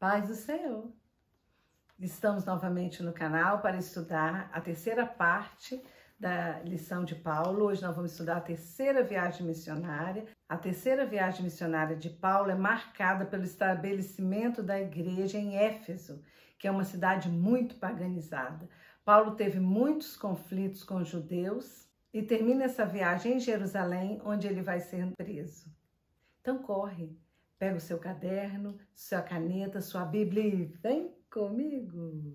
Paz do Senhor. Estamos novamente no canal para estudar a terceira parte da lição de Paulo. Hoje nós vamos estudar a terceira viagem missionária. A terceira viagem missionária de Paulo é marcada pelo estabelecimento da igreja em Éfeso, que é uma cidade muito paganizada. Paulo teve muitos conflitos com os judeus e termina essa viagem em Jerusalém, onde ele vai ser preso. Então corre, pega o seu caderno, sua caneta, sua Bíblia e vem comigo!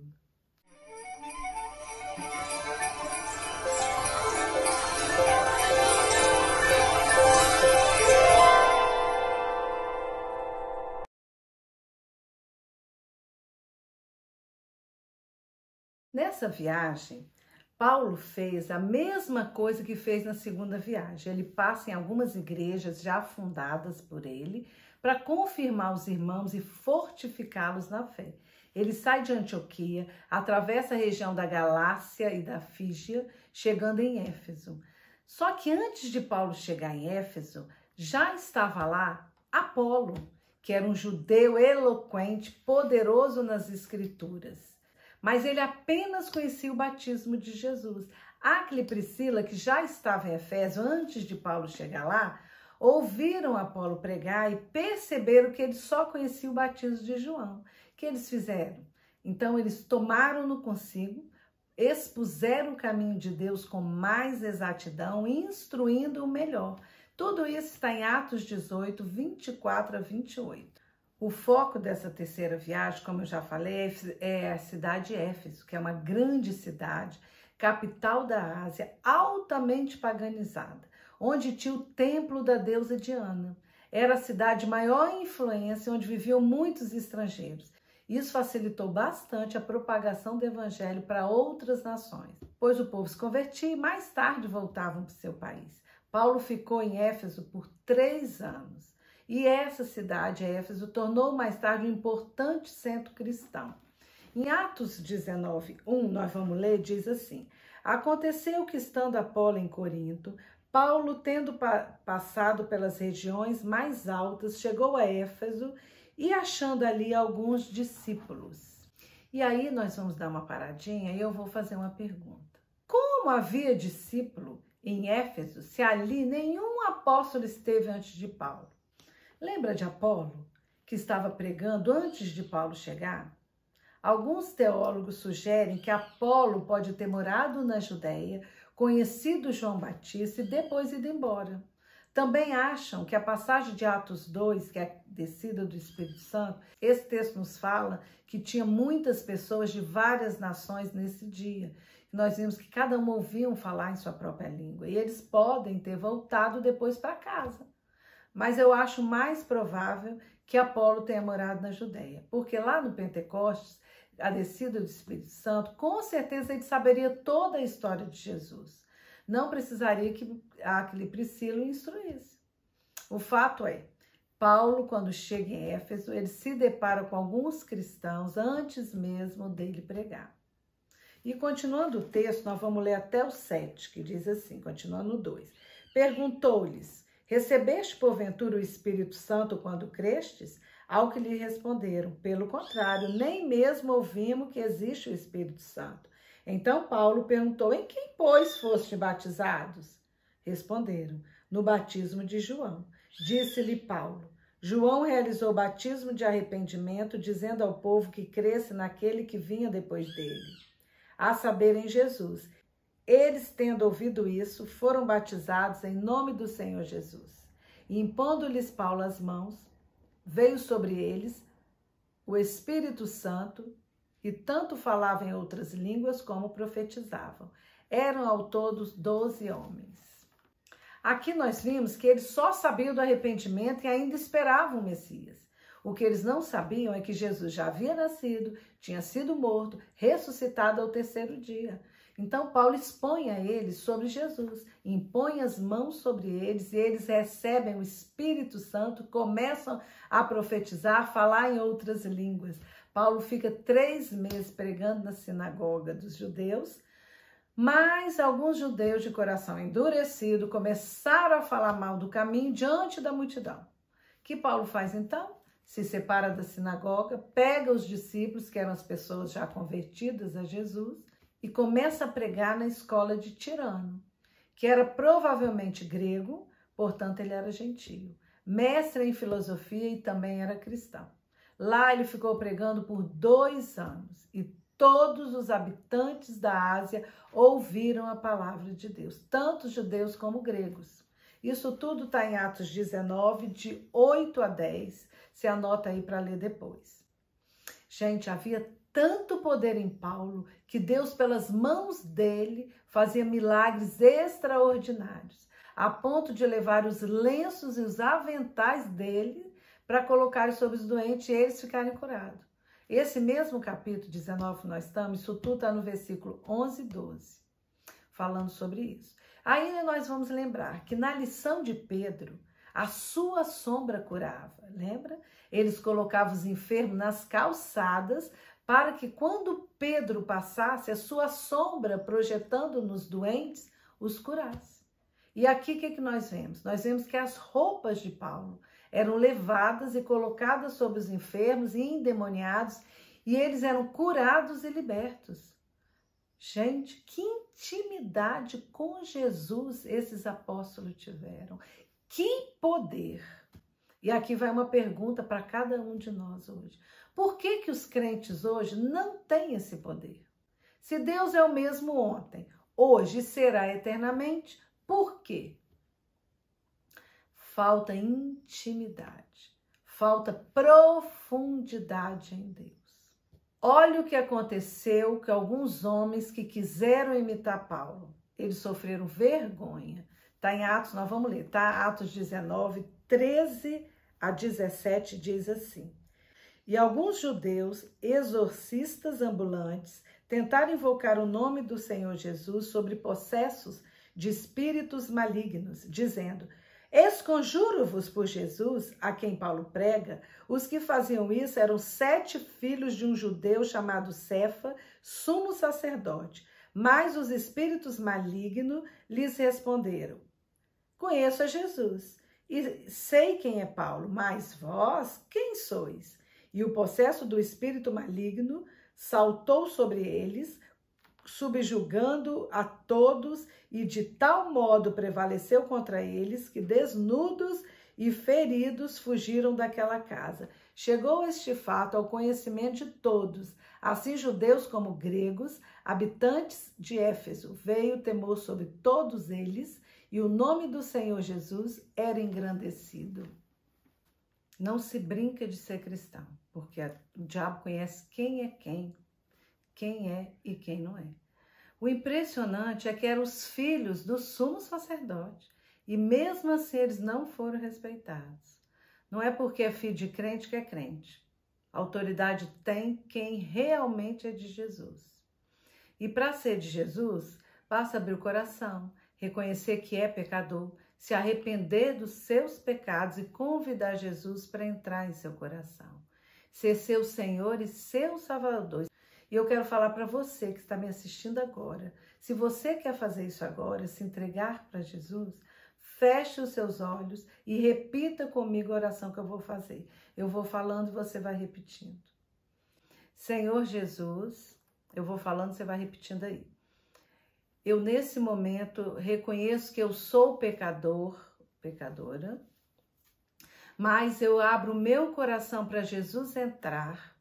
Nessa viagem, Paulo fez a mesma coisa que fez na segunda viagem. Ele passa em algumas igrejas já fundadas por ele para confirmar os irmãos e fortificá-los na fé. Ele sai de Antioquia, atravessa a região da Galácia e da Frígia, chegando em Éfeso. Só que antes de Paulo chegar em Éfeso, já estava lá Apolo, que era um judeu eloquente, poderoso nas escrituras. Mas ele apenas conhecia o batismo de Jesus. Áquila e Priscila, que já estavam em Éfeso antes de Paulo chegar lá, ouviram Apolo pregar e perceberam que ele só conhecia o batismo de João. O que eles fizeram? Então eles tomaram-no consigo, expuseram o caminho de Deus com mais exatidão, instruindo-o melhor. Tudo isso está em Atos 18, 24 a 28. O foco dessa terceira viagem, como eu já falei, é a cidade de Éfeso, que é uma grande cidade, capital da Ásia, altamente paganizada, onde tinha o templo da deusa Diana. Era a cidade de maior influência, onde viviam muitos estrangeiros. Isso facilitou bastante a propagação do evangelho para outras nações, pois o povo se convertia e mais tarde voltavam para o seu país. Paulo ficou em Éfeso por 3 anos. E essa cidade, Éfeso, tornou mais tarde um importante centro cristão. Em Atos 19, 1, nós vamos ler, diz assim: aconteceu que, estando Apolo em Corinto, Paulo, tendo passado pelas regiões mais altas, chegou a Éfeso e achando ali alguns discípulos. E aí nós vamos dar uma paradinha e eu vou fazer uma pergunta. Como havia discípulo em Éfeso, se ali nenhum apóstolo esteve antes de Paulo? Lembra de Apolo, que estava pregando antes de Paulo chegar? Alguns teólogos sugerem que Apolo pode ter morado na Judéia, conhecido João Batista e depois ido embora. Também acham que a passagem de Atos 2, que é a descida do Espírito Santo, esse texto nos fala que tinha muitas pessoas de várias nações nesse dia. Nós vimos que cada um ouvia falar em sua própria língua e eles podem ter voltado depois para casa. Mas eu acho mais provável que Apolo tenha morado na Judéia, porque lá no Pentecostes, a descida do Espírito Santo, com certeza ele saberia toda a história de Jesus. Não precisaria que Áquila e Priscila o instruísse. O fato é, Paulo, quando chega em Éfeso, ele se depara com alguns cristãos antes mesmo dele pregar. E continuando o texto, nós vamos ler até o 7, que diz assim, continuando o 2. Perguntou-lhes: recebeste porventura o Espírito Santo quando crestes? Ao que lhe responderam: pelo contrário, nem mesmo ouvimos que existe o Espírito Santo. Então Paulo perguntou: em quem, pois, foste batizados? Responderam: no batismo de João. Disse-lhe Paulo: João realizou o batismo de arrependimento, dizendo ao povo que cresce naquele que vinha depois dele, a saber, em Jesus. Eles, tendo ouvido isso, foram batizados em nome do Senhor Jesus. E impondo-lhes Paulo as mãos, veio sobre eles o Espírito Santo, e tanto falavam em outras línguas como profetizavam. Eram ao todo 12 homens. Aqui nós vimos que eles só sabiam do arrependimento e ainda esperavam o Messias. O que eles não sabiam é que Jesus já havia nascido, tinha sido morto, ressuscitado ao 3º dia. Então Paulo expõe a eles sobre Jesus, impõe as mãos sobre eles e eles recebem o Espírito Santo, começam a profetizar, a falar em outras línguas. Paulo fica 3 meses pregando na sinagoga dos judeus, mas alguns judeus de coração endurecido começaram a falar mal do caminho diante da multidão. O que Paulo faz então? se separa da sinagoga, pega os discípulos, que eram as pessoas já convertidas a Jesus, e começa a pregar na escola de Tirano, que era provavelmente grego, portanto ele era gentio, mestre em filosofia e também era cristão. Lá ele ficou pregando por 2 anos e todos os habitantes da Ásia ouviram a palavra de Deus, tanto judeus como gregos. Isso tudo está em Atos 19, de 8 a 10. Você anota aí para ler depois. Gente, havia tanto poder em Paulo que Deus, pelas mãos dele, fazia milagres extraordinários, a ponto de levar os lenços e os aventais dele para colocar sobre os doentes e eles ficarem curados. Esse mesmo capítulo 19 que nós estamos, isso tudo está no versículo 11 e 12, falando sobre isso. Ainda nós vamos lembrar que na lição de Pedro, a sua sombra curava, lembra? Eles colocavam os enfermos nas calçadas para que quando Pedro passasse, a sua sombra projetando nos doentes, os curasse. E aqui o que nós vemos? Nós vemos que as roupas de Paulo eram levadas e colocadas sobre os enfermos e endemoniados, e eles eram curados e libertos. Gente, que intimidade com Jesus esses apóstolos tiveram. Que poder! E aqui vai uma pergunta para cada um de nós hoje. Por que que os crentes hoje não têm esse poder? Se Deus é o mesmo ontem, hoje será eternamente, por quê? Falta intimidade, falta profundidade em Deus. Olha o que aconteceu com alguns homens que quiseram imitar Paulo. Eles sofreram vergonha. Está em Atos, nós vamos ler, tá? Atos 19, 13 a 17 diz assim: E alguns judeus, exorcistas ambulantes, tentaram invocar o nome do Senhor Jesus sobre possessos de espíritos malignos, dizendo: Esconjuro-vos por Jesus, a quem Paulo prega. Os que faziam isso eram 7 filhos de um judeu chamado Cefa, sumo sacerdote. Mas os espíritos malignos lhes responderam: Conheço a Jesus e sei quem é Paulo, mas vós, quem sois? E o possesso do espírito maligno saltou sobre eles, subjugando a todos, e de tal modo prevaleceu contra eles que, desnudos e feridos, fugiram daquela casa. Chegou este fato ao conhecimento de todos, assim judeus como gregos, habitantes de Éfeso. Veio temor sobre todos eles, e o nome do Senhor Jesus era engrandecido. Não se brinca de ser cristão, porque o diabo conhece quem é e quem não é. O impressionante é que eram os filhos do sumo sacerdote, e mesmo assim eles não foram respeitados. Não é porque é filho de crente que é crente. A autoridade tem quem realmente é de Jesus. E para ser de Jesus, basta abrir o coração, reconhecer que é pecador, se arrepender dos seus pecados e convidar Jesus para entrar em seu coração, ser seu Senhor e seu Salvador. E eu quero falar para você que está me assistindo agora, se você quer fazer isso agora, se entregar para Jesus, feche os seus olhos e repita comigo a oração que eu vou fazer. Eu vou falando e você vai repetindo. Senhor Jesus, eu vou falando, você vai repetindo aí. Eu, nesse momento, reconheço que eu sou pecador, pecadora, mas eu abro o meu coração para Jesus entrar,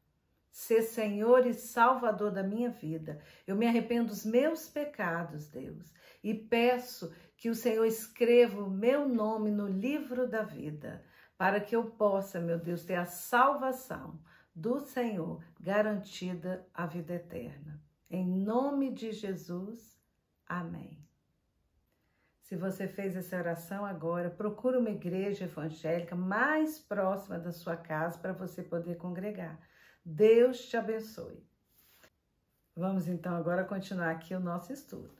ser Senhor e Salvador da minha vida. Eu me arrependo dos meus pecados, Deus, e peço que o Senhor escreva o meu nome no livro da vida, para que eu possa, meu Deus, ter a salvação do Senhor, garantida a vida eterna. Em nome de Jesus, amém. Se você fez essa oração agora, procure uma igreja evangélica mais próxima da sua casa para você poder congregar. Deus te abençoe. Vamos então agora continuar aqui o nosso estudo.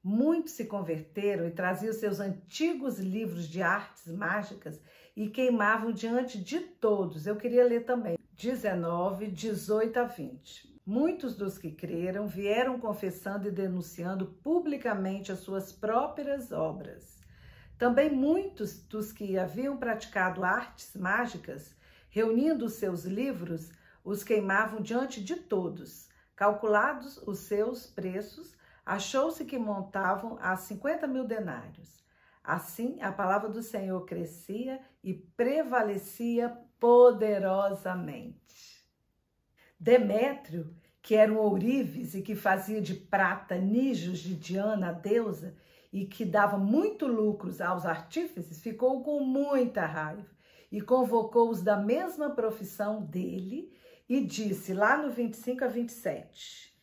Muitos se converteram e traziam seus antigos livros de artes mágicas e queimavam diante de todos. Eu queria ler também, 19, 18 a 20. Muitos dos que creram vieram confessando e denunciando publicamente as suas próprias obras. Também muitos dos que haviam praticado artes mágicas Reunindo os seus livros, os queimavam diante de todos. Calculados os seus preços, achou-se que montavam a 50.000 denários. Assim, a palavra do Senhor crescia e prevalecia poderosamente. Demétrio, que era um ourives e que fazia de prata nijos de Diana, a deusa, e que dava muito lucros aos artífices, ficou com muita raiva e convocou os da mesma profissão dele e disse, lá no 25 a 27,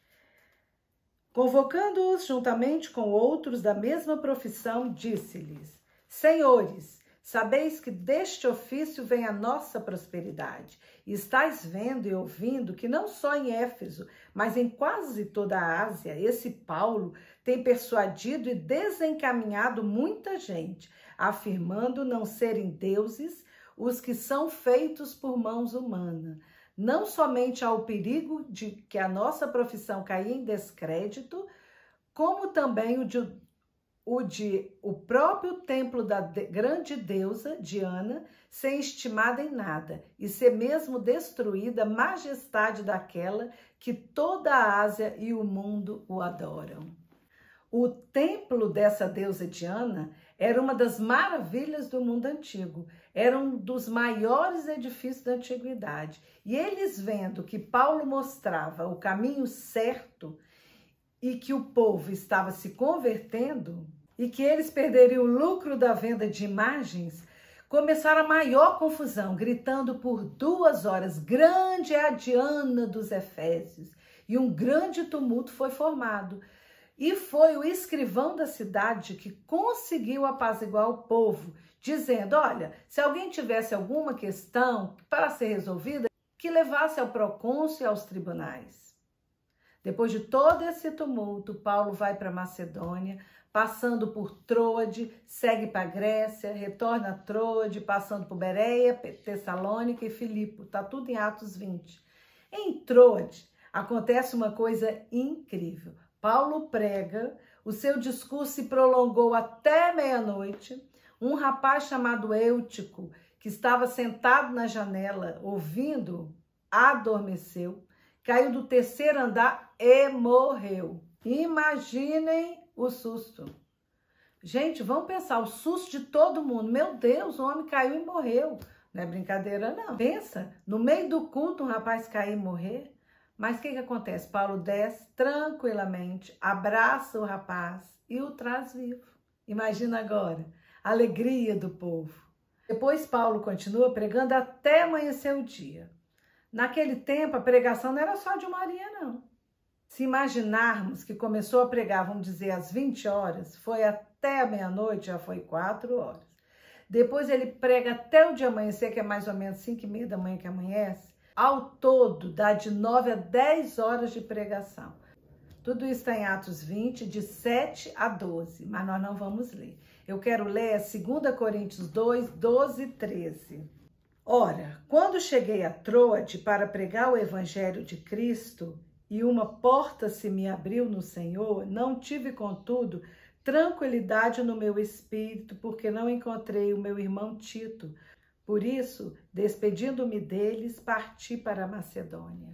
convocando-os juntamente com outros da mesma profissão, disse-lhes, senhores, sabeis que deste ofício vem a nossa prosperidade. E estáis vendo e ouvindo que não só em Éfeso, mas em quase toda a Ásia, esse Paulo tem persuadido e desencaminhado muita gente, afirmando não serem deuses os que são feitos por mãos humanas. Não somente há o perigo de que a nossa profissão caia em descrédito, como também o próprio templo da grande deusa Diana ser estimada em nada e ser mesmo destruída a majestade daquela que toda a Ásia e o mundo o adoram. O templo dessa deusa Diana era uma das maravilhas do mundo antigo, era um dos maiores edifícios da antiguidade. E eles vendo que Paulo mostrava o caminho certo e que o povo estava se convertendo e que eles perderiam o lucro da venda de imagens, começaram a maior confusão, gritando por 2 horas, grande é a Diana dos Efésios. E um grande tumulto foi formado. E foi o escrivão da cidade que conseguiu apaziguar o povo, dizendo, olha, se alguém tivesse alguma questão para ser resolvida, que levasse ao procônsul e aos tribunais. Depois de todo esse tumulto, Paulo vai para Macedônia, passando por Troade, segue para Grécia, retorna a Troade, passando por Bereia, Tessalônica e Filipe. Está tudo em Atos 20. Em Troade, acontece uma coisa incrível. Paulo prega, o seu discurso se prolongou até meia-noite. Um rapaz chamado Eutico, que estava sentado na janela, ouvindo, adormeceu, caiu do 3º andar e morreu. Imaginem o susto. Gente, vamos pensar, o susto de todo mundo. Meu Deus, o homem caiu e morreu. Não é brincadeira, não. Pensa, no meio do culto, um rapaz cair e morrer. Mas o que acontece? Paulo desce tranquilamente, abraça o rapaz e o traz vivo. Imagina agora, a alegria do povo. Depois Paulo continua pregando até amanhecer o dia. Naquele tempo, a pregação não era só de 1 horinha, não. Se imaginarmos que começou a pregar, vamos dizer, às 20 horas, foi até a meia-noite, já foi 4 horas. Depois ele prega até o dia amanhecer, que é mais ou menos 5h30 da manhã que amanhece. Ao todo, dá de 9 a 10 horas de pregação. Tudo isso está em Atos 20, de 7 a 12, mas nós não vamos ler. Eu quero ler 2 Coríntios 2, 12 e 13. Ora, quando cheguei a Troade para pregar o evangelho de Cristo, e uma porta se me abriu no Senhor, não tive, contudo, tranquilidade no meu espírito, porque não encontrei o meu irmão Tito. Por isso, despedindo-me deles, parti para a Macedônia.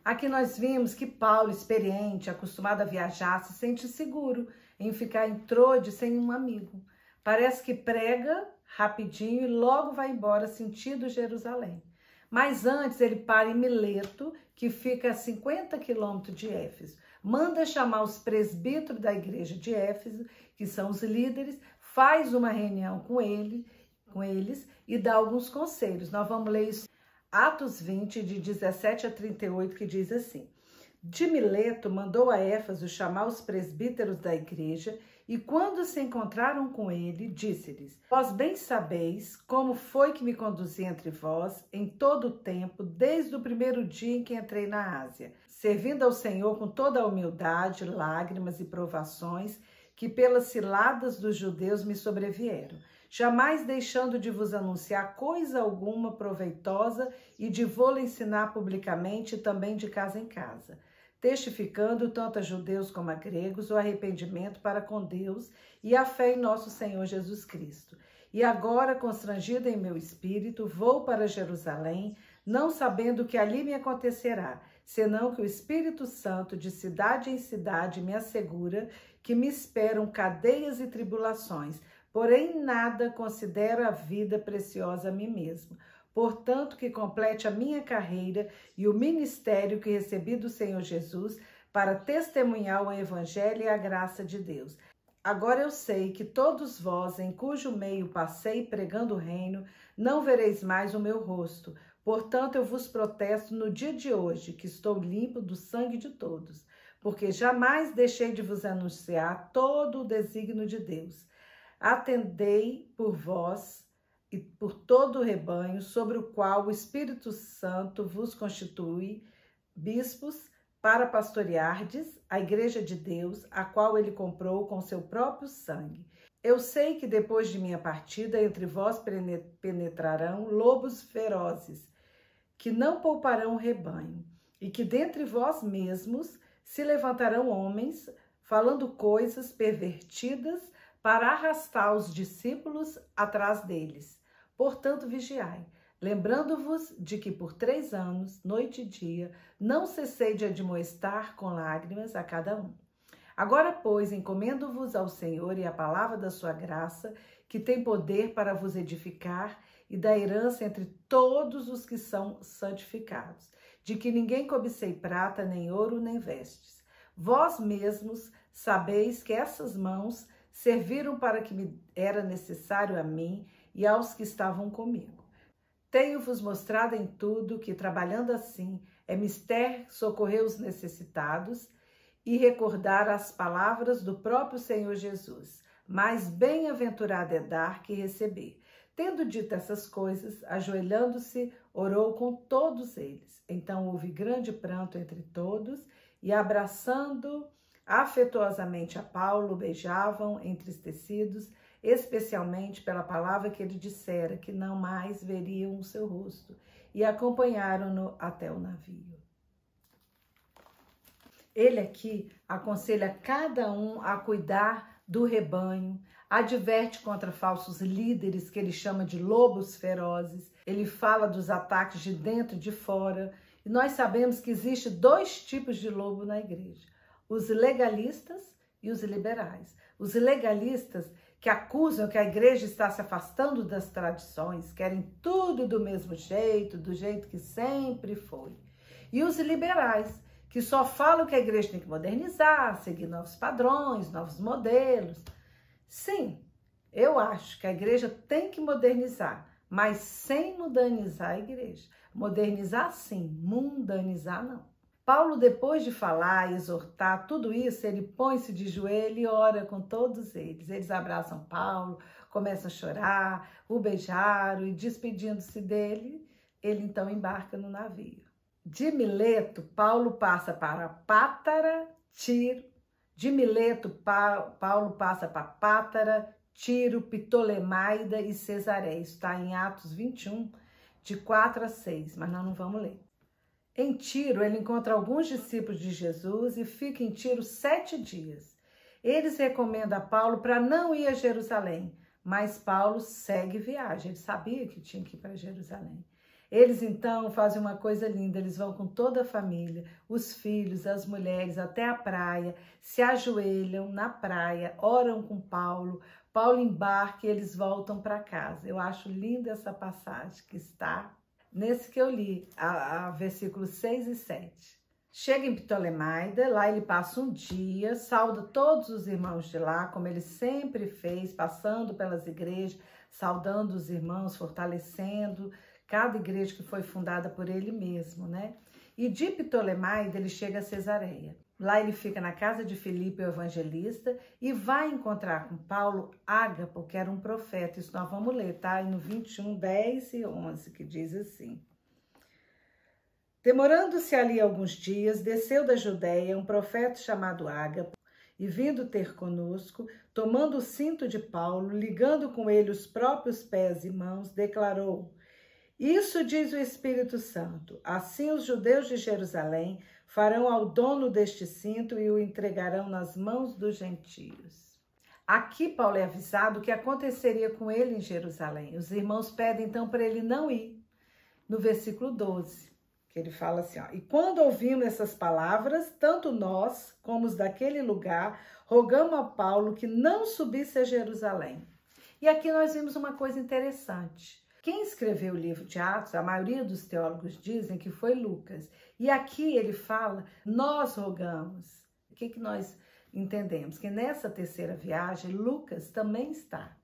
Aqui nós vimos que Paulo, experiente, acostumado a viajar, se sente seguro em ficar em Troade sem um amigo. Parece que prega rapidinho e logo vai embora, sentido Jerusalém. Mas antes ele para em Mileto, que fica a 50 quilômetros de Éfeso. Manda chamar os presbíteros da igreja de Éfeso, que são os líderes, faz uma reunião com eles e dá alguns conselhos. Nós vamos ler isso, Atos 20, de 17 a 38, que diz assim: de Mileto mandou a Éfeso chamar os presbíteros da igreja, e quando se encontraram com ele, disse-lhes: vós bem sabeis como foi que me conduzi entre vós em todo o tempo, desde o primeiro dia em que entrei na Ásia, servindo ao Senhor com toda a humildade, lágrimas e provações que pelas ciladas dos judeus me sobrevieram, jamais deixando de vos anunciar coisa alguma proveitosa e de vô-la ensinar publicamente e também de casa em casa, testificando tanto a judeus como a gregos o arrependimento para com Deus e a fé em nosso Senhor Jesus Cristo. E agora, constrangida em meu espírito, vou para Jerusalém, não sabendo o que ali me acontecerá, senão que o Espírito Santo, de cidade em cidade, me assegura que me esperam cadeias e tribulações. Porém, nada considero a vida preciosa a mim mesmo. Portanto, que complete a minha carreira e o ministério que recebi do Senhor Jesus para testemunhar o Evangelho e a graça de Deus. Agora eu sei que todos vós, em cujo meio passei pregando o reino, não vereis mais o meu rosto. Portanto, eu vos protesto no dia de hoje, que estou limpo do sangue de todos, porque jamais deixei de vos anunciar todo o desígnio de Deus. Atendei por vós e por todo o rebanho, sobre o qual o Espírito Santo vos constitui bispos, para pastoreardes a igreja de Deus, a qual ele comprou com seu próprio sangue. Eu sei que depois de minha partida, entre vós penetrarão lobos ferozes, que não pouparão o rebanho, e que dentre vós mesmos se levantarão homens, falando coisas pervertidas, para arrastar os discípulos atrás deles. Portanto, vigiai, lembrando-vos de que por 3 anos, noite e dia, não cessei de admoestar com lágrimas a cada um. Agora, pois, encomendo-vos ao Senhor e à palavra da sua graça, que tem poder para vos edificar e dar herança entre todos os que são santificados, de que ninguém cobicei prata, nem ouro, nem vestes. Vós mesmos sabeis que essas mãos serviram para que me era necessário a mim e aos que estavam comigo. Tenho-vos mostrado em tudo que, trabalhando assim, é mister socorrer os necessitados e recordar as palavras do próprio Senhor Jesus. Mais bem-aventurado é dar que receber. Tendo dito essas coisas, ajoelhando-se, orou com todos eles. Então houve grande pranto entre todos e, abraçando afetuosamente a Paulo, beijavam, entristecidos, especialmente pela palavra que ele dissera, que não mais veriam o seu rosto, e acompanharam-no até o navio. Ele aqui aconselha cada um a cuidar do rebanho, adverte contra falsos líderes, que ele chama de lobos ferozes, ele fala dos ataques de dentro e de fora, e nós sabemos que existe 2 tipos de lobo na igreja: os legalistas e os liberais. Os legalistas, que acusam que a igreja está se afastando das tradições, querem tudo do mesmo jeito, do jeito que sempre foi. E os liberais, que só falam que a igreja tem que modernizar, seguir novos padrões, novos modelos. Sim, eu acho que a igreja tem que modernizar, mas sem mundanizar a igreja. Modernizar sim, mundanizar não. Paulo, depois de falar e exortar tudo isso, ele põe-se de joelho e ora com todos eles. Eles abraçam Paulo, começam a chorar, o beijaram e, despedindo-se dele, ele então embarca no navio. De Mileto, Paulo passa para Pátara, Tiro. De Mileto, Paulo passa para Pátara, Tiro, Ptolemaida e Cesareia. Isso está em Atos 21, de 4 a 6, mas nós não vamos ler. Em Tiro, ele encontra alguns discípulos de Jesus e fica em Tiro 7 dias. Eles recomendam a Paulo para não ir a Jerusalém, mas Paulo segue viagem. Ele sabia que tinha que ir para Jerusalém. Eles então fazem uma coisa linda, eles vão com toda a família, os filhos, as mulheres, até a praia, se ajoelham na praia, oram com Paulo, Paulo embarca e eles voltam para casa. Eu acho linda essa passagem que está nesse que eu li, versículos 6 e 7. Chega em Ptolemaida, lá ele passa um dia, sauda todos os irmãos de lá, como ele sempre fez, passando pelas igrejas, saudando os irmãos, fortalecendo cada igreja que foi fundada por ele mesmo, né? E de Ptolemaida ele chega a Cesareia. Lá ele fica na casa de Filipe, o evangelista, e vai encontrar com Paulo Ágapo, que era um profeta. Isso nós vamos ler, tá? No 21, 10 e 11, que diz assim: demorando-se ali alguns dias, desceu da Judéia um profeta chamado Ágapo, e vindo ter conosco, tomando o cinto de Paulo, ligando com ele os próprios pés e mãos, declarou: isso diz o Espírito Santo, assim os judeus de Jerusalém farão ao dono deste cinto e o entregarão nas mãos dos gentios. Aqui Paulo é avisado o que aconteceria com ele em Jerusalém. Os irmãos pedem então para ele não ir. No versículo 12, que ele fala assim, ó, e quando ouvimos essas palavras, tanto nós como os daquele lugar, rogamos a Paulo que não subisse a Jerusalém. E aqui nós vimos uma coisa interessante. Quem escreveu o livro de Atos, a maioria dos teólogos dizem que foi Lucas. E aqui ele fala, nós rogamos. O que nós entendemos? Que nessa terceira viagem, Lucas também está.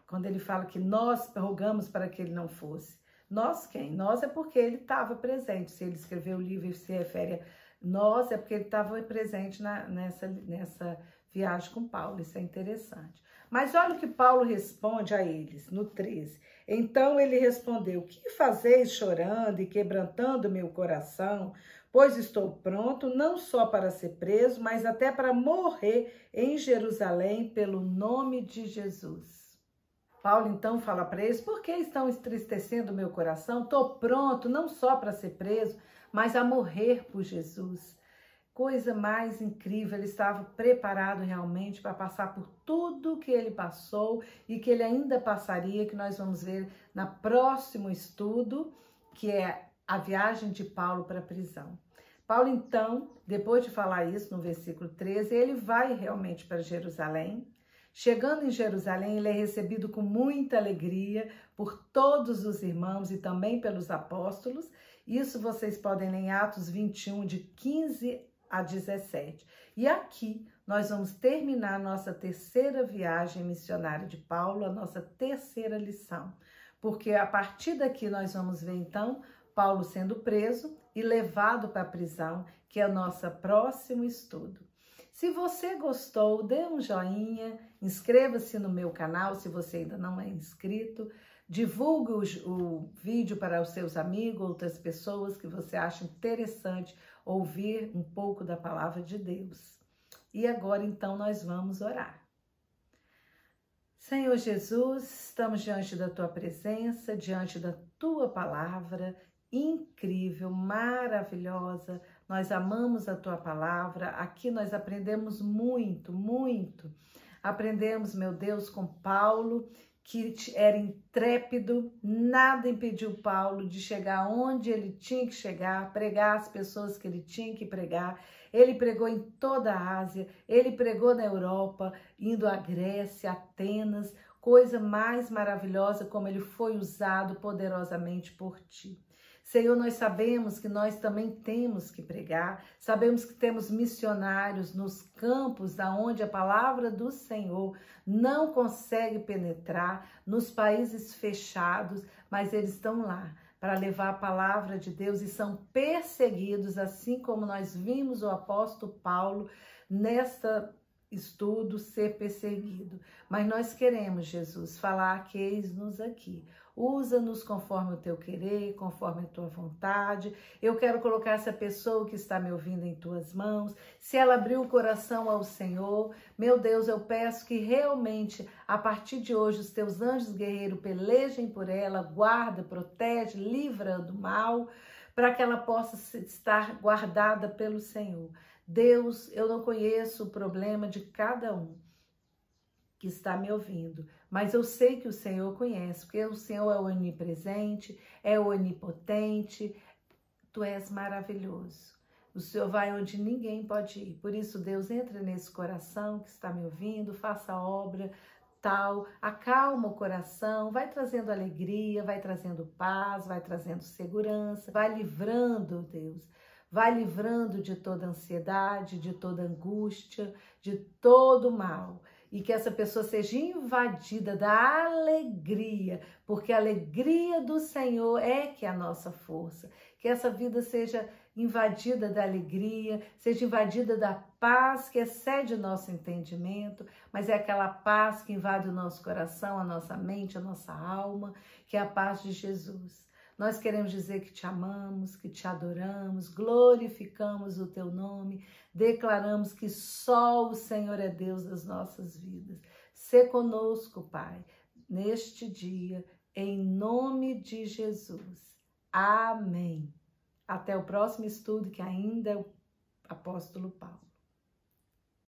Quando ele fala que nós rogamos para que ele não fosse. Nós quem? Nós é porque ele estava presente. Se ele escreveu o livro e se refere a nós, é porque ele estava presente nessa viagem com Paulo. Isso é interessante. Mas olha o que Paulo responde a eles, no 13. Então ele respondeu, que fazeis chorando e quebrantando meu coração? Pois estou pronto não só para ser preso, mas até para morrer em Jerusalém pelo nome de Jesus. Paulo então fala para eles, por que estão entristecendo o meu coração? Estou pronto não só para ser preso, mas a morrer por Jesus. Coisa mais incrível, ele estava preparado realmente para passar por tudo que ele passou e que ele ainda passaria, que nós vamos ver no próximo estudo, que é a viagem de Paulo para a prisão. Paulo então, depois de falar isso no versículo 13, ele vai realmente para Jerusalém. Chegando em Jerusalém, ele é recebido com muita alegria por todos os irmãos e também pelos apóstolos. Isso vocês podem ler em Atos 21, de 15 a 17. E aqui nós vamos terminar a nossa terceira viagem missionária de Paulo, a nossa terceira lição. Porque a partir daqui nós vamos ver então Paulo sendo preso e levado para a prisão, que é o nosso próximo estudo. Se você gostou, dê um joinha, inscreva-se no meu canal se você ainda não é inscrito, divulgue o vídeo para os seus amigos, outras pessoas que você acha interessante ouvir um pouco da palavra de Deus. E agora então nós vamos orar. Senhor Jesus, estamos diante da Tua presença, diante da Tua palavra, incrível, maravilhosa. Nós amamos a Tua palavra, aqui nós aprendemos muito, muito. Aprendemos, meu Deus, com Paulo, que era intrépido, nada impediu Paulo de chegar onde ele tinha que chegar, pregar as pessoas que ele tinha que pregar. Ele pregou em toda a Ásia, ele pregou na Europa, indo à Grécia, Atenas, coisa mais maravilhosa como ele foi usado poderosamente por Ti. Senhor, nós sabemos que nós também temos que pregar, sabemos que temos missionários nos campos onde a palavra do Senhor não consegue penetrar, nos países fechados, mas eles estão lá para levar a palavra de Deus e são perseguidos, assim como nós vimos o apóstolo Paulo nesta estudo ser perseguido. Mas nós queremos, Jesus, falar que eis-nos aqui. Usa-nos conforme o Teu querer, conforme a Tua vontade. Eu quero colocar essa pessoa que está me ouvindo em Tuas mãos. Se ela abriu o coração ao Senhor, meu Deus, eu peço que realmente, a partir de hoje, os Teus anjos guerreiros pelejem por ela, guarda, protege, livra do mal, para que ela possa estar guardada pelo Senhor. Deus, eu não conheço o problema de cada um que está me ouvindo, mas eu sei que o Senhor conhece, porque o Senhor é onipresente, é onipotente, Tu és maravilhoso. O Senhor vai onde ninguém pode ir. Por isso, Deus, entra nesse coração que está me ouvindo, faça a obra tal, acalma o coração, vai trazendo alegria, vai trazendo paz, vai trazendo segurança, vai livrando, Deus, vai livrando de toda ansiedade, de toda angústia, de todo mal. E que essa pessoa seja invadida da alegria, porque a alegria do Senhor é que é a nossa força. Que essa vida seja invadida da alegria, seja invadida da paz que excede o nosso entendimento, mas é aquela paz que invade o nosso coração, a nossa mente, a nossa alma, que é a paz de Jesus. Nós queremos dizer que Te amamos, que Te adoramos, glorificamos o Teu nome, declaramos que só o Senhor é Deus das nossas vidas. Sê conosco, Pai, neste dia, em nome de Jesus. Amém. Até o próximo estudo, que ainda é o apóstolo Paulo.